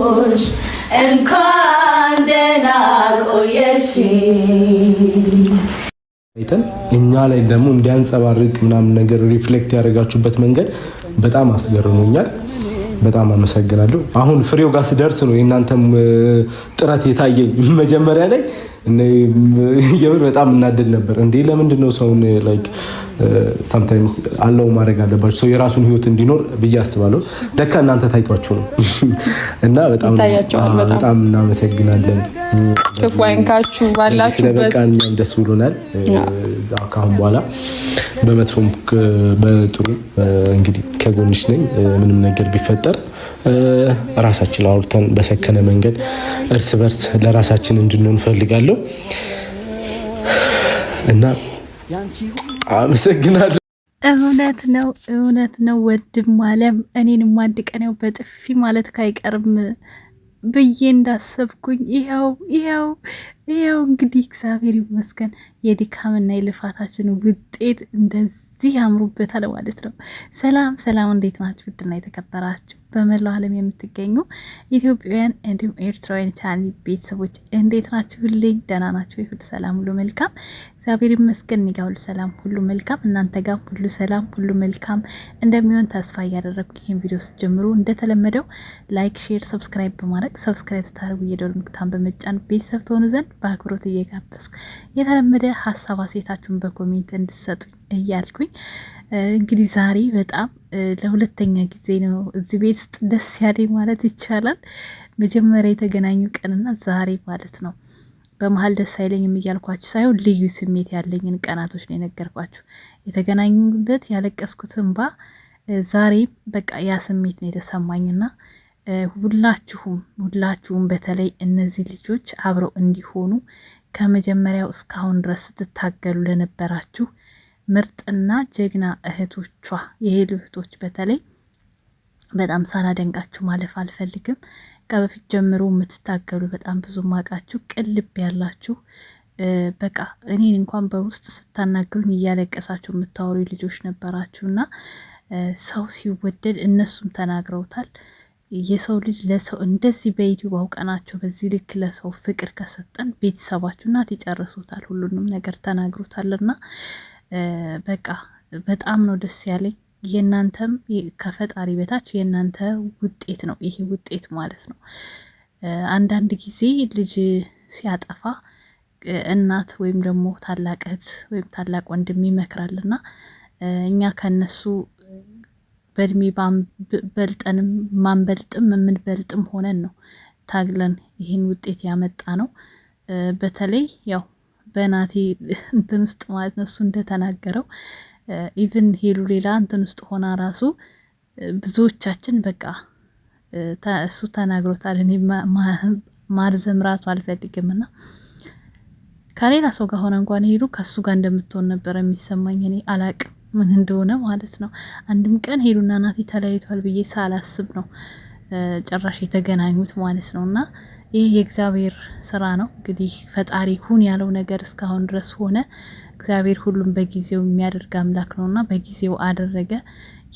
ቆየሽ እንኳን ደህና ቆየሽ አይተን እኛ ላይ ደግሞ እንዲያንጸባርቅ ምናምን ነገር ሪፍሌክት ያደረጋችሁበት መንገድ በጣም አስገርሞኛል። በጣም አመሰግናለሁ። አሁን ፍሬው ጋር ስደርስ ነው የእናንተም ጥረት የታየኝ። መጀመሪያ ላይ የምር በጣም እናደድ ነበር። እንዴ ለምንድን ነው ሰውን ላይክ sometimes አለው ማድረግ አለባችሁ ሰው የራሱን ህይወት እንዲኖር ብዬ አስባለሁ። ደካ እናንተ ታይቷችሁ ነው እና በጣም እናመሰግናለን። ክፉ አይንካችሁ ባላችሁበት ስለበቃን ደስ ብሎናል። ካሁን በኋላ በመጥፎም በጥሩ እንግዲህ ከጎንሽ ነኝ። ምንም ነገር ቢፈጠር ራሳችን አውርተን በሰከነ መንገድ እርስ በርስ ለራሳችን እንድንሆን ፈልጋለሁ እና አመሰግናለሁ። እውነት ነው ወንድም አለም እኔንም አንድ ቀን ያው በጥፊ ማለት ካይቀርም ብዬ እንዳሰብኩኝ ይኸው እንግዲህ እግዚአብሔር ይመስገን የድካምና የልፋታችን ውጤት እንደዚህ ያምሩበታል ማለት ነው። ሰላም እንዴት ናችሁ? ውድና የተከበራችሁ በመላው ዓለም የምትገኙ ኢትዮጵያውያን እንዲሁም ኤርትራውያን ቻናል ቤተሰቦች እንዴት ናችሁ? ሁሌም ደህና ናችሁ? ሁሉ ሰላም ሁሉ መልካም እግዚአብሔር ይመስገን። እኔ ጋር ሁሉ ሰላም ሁሉ መልካም፣ እናንተ ጋር ሁሉ ሰላም ሁሉ መልካም እንደሚሆን ተስፋ እያደረኩ ይህን ቪዲዮ ስትጀምሩ እንደተለመደው ላይክ፣ ሼር፣ ሰብስክራይብ በማድረግ ሰብስክራይብ ስታደርጉ የደወል ምልክቱን በመጫን ቤተሰብ ትሆኑ ዘንድ በአክብሮት እየጋበዝኩ የተለመደ ሀሳብ አስተያየታችሁን በኮሜንት እንድትሰጡኝ እያልኩኝ እንግዲህ ዛሬ በጣም ለሁለተኛ ጊዜ ነው እዚህ ቤት ውስጥ ደስ ያለኝ ማለት ይቻላል። መጀመሪያ የተገናኙ ቀንና ዛሬ ማለት ነው። በመሀል ደስ አይለኝም እያልኳችሁ ሳይሆን ልዩ ስሜት ያለኝን ቀናቶች ነው የነገርኳችሁ። የተገናኙበት ያለቀስኩት እንባ ዛሬ በቃ ያ ስሜት ነው የተሰማኝና ሁላችሁም በተለይ እነዚህ ልጆች አብረው እንዲሆኑ ከመጀመሪያው እስካሁን ድረስ ስትታገሉ ለነበራችሁ ምርጥና ጀግና እህቶቿ የሄሉ እህቶች በተለይ በጣም ሳላደንቃችሁ ማለፍ አልፈልግም። ከበፊት ጀምሮ የምትታገሉ በጣም ብዙ ማቃችሁ ቅልብ ያላችሁ በቃ እኔን እንኳን በውስጥ ስታናግሩኝ እያለቀሳችሁ የምታወሩ ልጆች ነበራችሁና ሰው ሲወደድ እነሱም ተናግረውታል። የሰው ልጅ ለሰው እንደዚህ በዩቲዩብ አውቀናቸው በዚህ ልክ ለሰው ፍቅር ከሰጠን ቤተሰባችሁ ናት ይጨርሱታል። ሁሉንም ነገር ተናግሩታልና በቃ በጣም ነው ደስ ያለኝ። የእናንተም ከፈጣሪ በታች የእናንተ ውጤት ነው ይሄ ውጤት ማለት ነው። አንዳንድ ጊዜ ልጅ ሲያጠፋ እናት ወይም ደግሞ ታላቅ እህት ወይም ታላቅ ወንድም ይመክራልና እኛ ከነሱ በእድሜ በልጠንም ማንበልጥም የምንበልጥም ሆነን ነው ታግለን ይህን ውጤት ያመጣ ነው። በተለይ ያው በናቲ እንትን ውስጥ ማለት ነው እሱ እንደተናገረው ኢቭን ሄሉ ሌላ እንትን ውስጥ ሆና ራሱ ብዙዎቻችን በቃ እሱ ተናግሮታል። እኔ ማርዘም ራሱ አልፈልግምና ከሌላ ሰው ጋር ሆነ እንኳን ሄሉ ከሱ ጋር እንደምትሆን ነበር የሚሰማኝ። እኔ አላቅም ምን እንደሆነ ማለት ነው። አንድም ቀን ሄሉና ናቲ ተለያይቷል ብዬ ሳላስብ ነው ጭራሽ የተገናኙት ማለት ነውና ይህ የእግዚአብሔር ስራ ነው። እንግዲህ ፈጣሪ ሁን ያለው ነገር እስካሁን ድረስ ሆነ። እግዚአብሔር ሁሉም በጊዜው የሚያደርግ አምላክ ነውና በጊዜው አደረገ።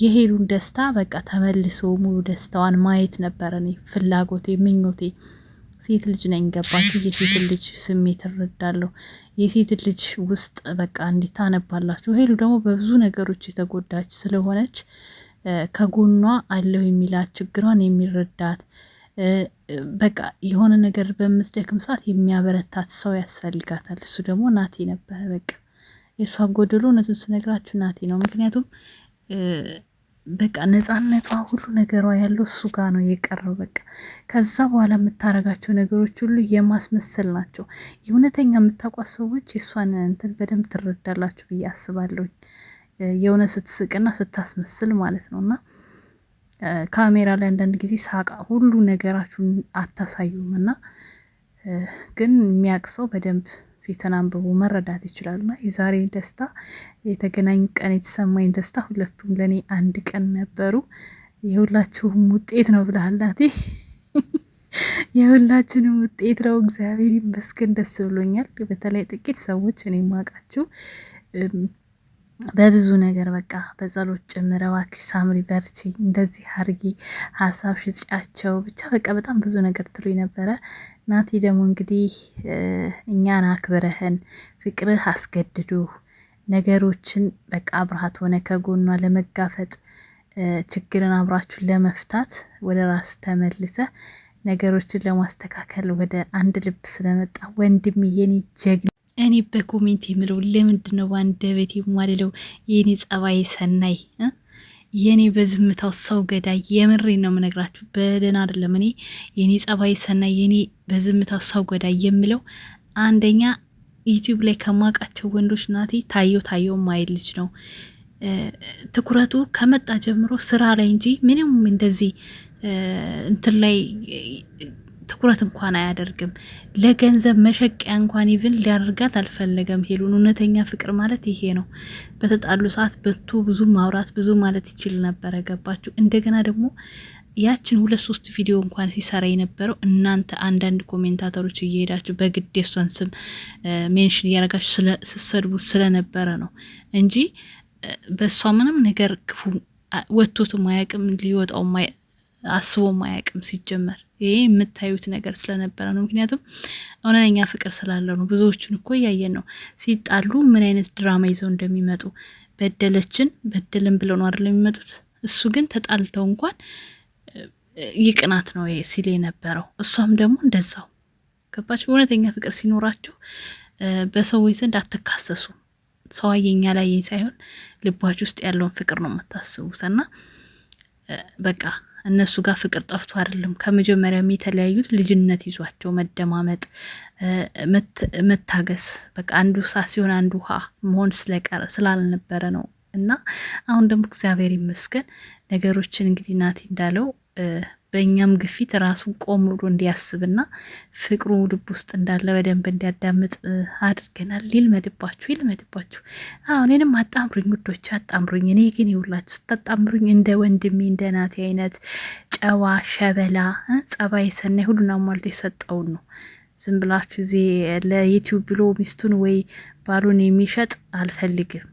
የሄሉን ደስታ በቃ ተመልሶ ሙሉ ደስታዋን ማየት ነበር እኔ ፍላጎቴ ምኞቴ። ሴት ልጅ ነኝ ገባችሁ? የሴት ልጅ ስሜት እረዳለሁ። የሴት ልጅ ውስጥ በቃ እንዴት ታነባላችሁ። ሄሉ ደግሞ በብዙ ነገሮች የተጎዳች ስለሆነች ከጎኗ አለው የሚላት ችግሯን የሚረዳት በቃ የሆነ ነገር በምትደክም ሰዓት የሚያበረታት ሰው ያስፈልጋታል። እሱ ደግሞ ናቲ ነበረ። በቃ የእሷ ጎደሎ እውነቱን ስነግራችሁ ናቲ ነው። ምክንያቱም በቃ ነፃነቷ ሁሉ ነገሯ ያለው እሱ ጋር ነው የቀረው። በቃ ከዛ በኋላ የምታረጋቸው ነገሮች ሁሉ የማስመሰል ናቸው። የእውነተኛ የምታውቋት ሰዎች የእሷን እንትን በደንብ ትረዳላችሁ ብዬ አስባለሁኝ። የሆነ ስትስቅና ስታስመስል ማለት ነውና ካሜራ ላይ አንዳንድ ጊዜ ሳቃ ሁሉ ነገራችሁን አታሳዩም እና ግን የሚያቅሰው በደንብ ፊትን አንብቦ መረዳት ይችላልና የዛሬ ደስታ የተገናኙ ቀን የተሰማኝ ደስታ ሁለቱም ለእኔ አንድ ቀን ነበሩ። የሁላችሁም ውጤት ነው ብለሃል ናቲ። የሁላችንም ውጤት ነው። እግዚአብሔር ይመስገን ደስ ብሎኛል። በተለይ ጥቂት ሰዎች እኔ ማቃችሁ በብዙ ነገር በቃ በጸሎት ጭምር እባክሽ ሳምሪ በርቺ፣ እንደዚህ አርጊ፣ ሀሳብ ሽጫቸው ብቻ በቃ በጣም ብዙ ነገር ትሉኝ ነበረ። ናቲ ደግሞ እንግዲህ እኛን አክብረህን ፍቅርህ አስገድዶ ነገሮችን በቃ አብርሃት ሆነ ከጎኗ ለመጋፈጥ ችግርን አብራችሁን ለመፍታት ወደ ራስ ተመልሰ ነገሮችን ለማስተካከል ወደ አንድ ልብ ስለመጣ ወንድም የኔ ጀግና። እኔ በኮሜንት የምለው ለምንድን ነው በአንደበቴ የማልለው የኔ ጸባይ ሰናይ፣ የኔ በዝምታው ሰው ገዳይ። የምሬን ነው የምነግራችሁ፣ በደህና አይደለም። እኔ የኔ ጸባይ ሰናይ፣ የኔ በዝምታው ሰው ገዳይ የምለው አንደኛ ዩቲዩብ ላይ ከማውቃቸው ወንዶች ናቲ ታየው ማይል ልጅ ነው። ትኩረቱ ከመጣ ጀምሮ ስራ ላይ እንጂ ምንም እንደዚህ እንትን ላይ ትኩረት እንኳን አያደርግም። ለገንዘብ መሸቂያ እንኳን ይብን ሊያደርጋት አልፈለገም። ሄሉን እውነተኛ ፍቅር ማለት ይሄ ነው። በተጣሉ ሰዓት በቶ ብዙ ማውራት ብዙ ማለት ይችል ነበረ። ገባችሁ? እንደገና ደግሞ ያችን 2-3 ቪዲዮ እንኳን ሲሰራ የነበረው እናንተ አንዳንድ ኮሜንታተሮች እየሄዳችሁ በግድ የሷን ስም ሜንሽን እያረጋችሁ ስትሰድቡ ስለነበረ ነው እንጂ በእሷ ምንም ነገር ክፉ ወጥቶት ማያቅም ሊወጣው አስቦ ማያቅም። ሲጀመር ይሄ የምታዩት ነገር ስለነበረ ነው። ምክንያቱም እውነተኛ ፍቅር ስላለው ነው። ብዙዎቹን እኮ እያየን ነው ሲጣሉ ምን አይነት ድራማ ይዘው እንደሚመጡ። በደልን ብለው ነው አይደል የሚመጡት። እሱ ግን ተጣልተው እንኳን ይቅናት ነው ሲል የነበረው። እሷም ደግሞ እንደዛው። ገባችሁ? እውነተኛ ፍቅር ሲኖራችሁ በሰዎች ዘንድ አትካሰሱ። ሰው አየኛ ላይ ሳይሆን ልባችሁ ውስጥ ያለውን ፍቅር ነው የምታስቡት። እና በቃ እነሱ ጋር ፍቅር ጠፍቶ አይደለም። ከመጀመሪያም የተለያዩት ልጅነት ይዟቸው መደማመጥ፣ መታገስ በቃ አንዱ እሳት ሲሆን አንዱ ውሃ መሆን ስላልነበረ ነው። እና አሁን ደግሞ እግዚአብሔር ይመስገን ነገሮችን እንግዲህ ናቲ እንዳለው በእኛም ግፊት ራሱን ቆም ብሎ እንዲያስብና ፍቅሩ ልብ ውስጥ እንዳለ በደንብ እንዲያዳምጥ አድርገናል። ይልመድባችሁ። እኔንም አጣምሩኝ ውዶች፣ አጣምሩኝ። እኔ ግን ይውላችሁ ስታጣምሩኝ እንደ ወንድሜ እንደ ናቲ አይነት ጨዋ ሸበላ ጸባይ ሰናይ ሁሉን አሟልቶ የሰጠውን ነው። ዝም ብላችሁ እዚህ ለዩቲዩብ ብሎ ሚስቱን ወይ ባሉን የሚሸጥ አልፈልግም።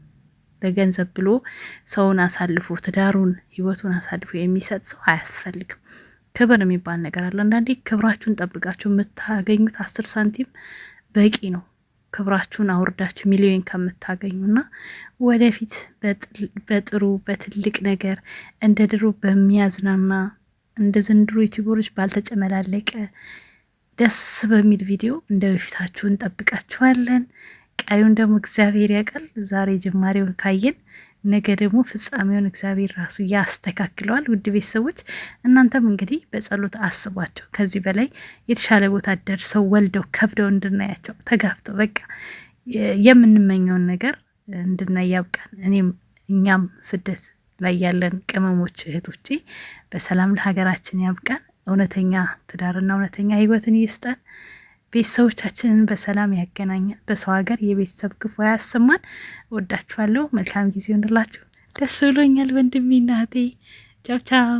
በገንዘብ ብሎ ሰውን አሳልፎ ትዳሩን ህይወቱን አሳልፎ የሚሰጥ ሰው አያስፈልግም። ክብር የሚባል ነገር አለ። አንዳንዴ ክብራችሁን ጠብቃችሁ የምታገኙት 10 ሳንቲም በቂ ነው። ክብራችሁን አውርዳችሁ ሚሊዮን ከምታገኙና ወደፊት በጥሩ በትልቅ ነገር እንደ ድሮ በሚያዝናና እንደ ዘንድሮ ዩቲዩበሮች ባልተጨመላለቀ ደስ በሚል ቪዲዮ እንደ በፊታችሁ እንጠብቃችኋለን። ቀሪውን ደግሞ እግዚአብሔር ያውቃል። ዛሬ ጅማሬውን ካየን ነገ ደግሞ ፍጻሜውን እግዚአብሔር ራሱ ያስተካክለዋል። ውድ ቤተሰቦች እናንተም እንግዲህ በጸሎት አስቧቸው። ከዚህ በላይ የተሻለ ቦታ ደርሰው ወልደው ከብደው እንድናያቸው ተጋብተው በቃ የምንመኘውን ነገር እንድናይ ያብቃን። እኛም ስደት ላይ ያለን ቅመሞች እህቶቼ በሰላም ለሀገራችን ያብቃን። እውነተኛ ትዳርና እውነተኛ ህይወትን ይስጠን። ቤተሰቦቻችንን በሰላም ያገናኘን። በሰው ሀገር የቤተሰብ ክፉ ያሰማን። ወዳችኋለሁ። መልካም ጊዜ ሆንላችሁ። ደስ ብሎኛል ወንድሜ እናቴ። ቻው ቻው።